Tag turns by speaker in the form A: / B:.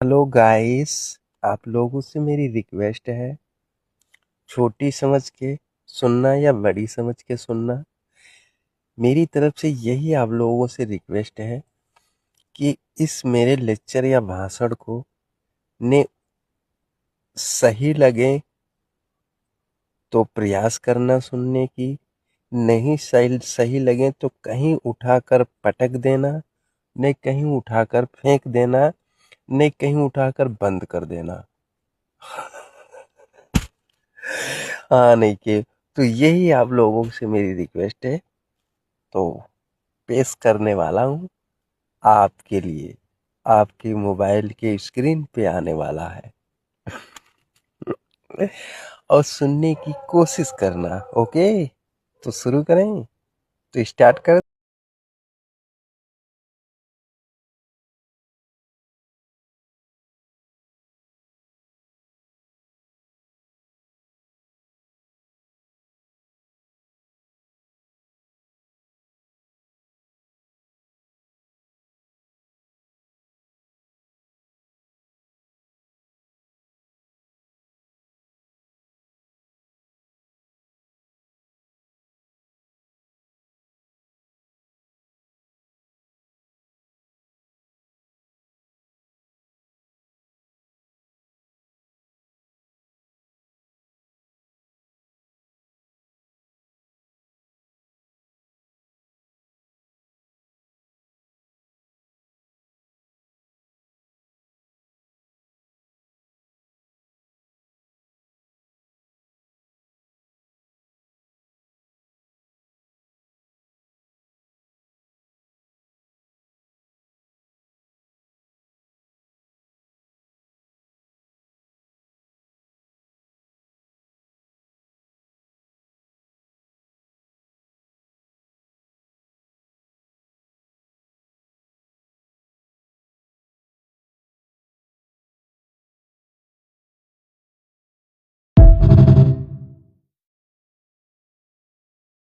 A: Hello guys, आप लोगों से मेरी रिक्वेस्ट है, छोटी समझ के सुनना या बड़ी समझ के सुनना। मेरी तरफ से यही आप लोगों से रिक्वेस्ट है कि इस मेरे लेक्चर या भाषण को ने सही लगे तो प्रयास करना सुनने की, नहीं सही सही लगे तो कहीं उठाकर पटक देना, नहीं कहीं उठाकर फेंक देना, नहीं कहीं उठाकर बंद कर देना। हाँ, नहीं के तो यही आप लोगों से मेरी रिक्वेस्ट है, तो पेश करने वाला हूँ आपके लिए। आपके मोबाइल के स्क्रीन पे आने वाला है और सुनने की कोशिश करना। ओके, तो शुरू करें, तो स्टार्ट कर।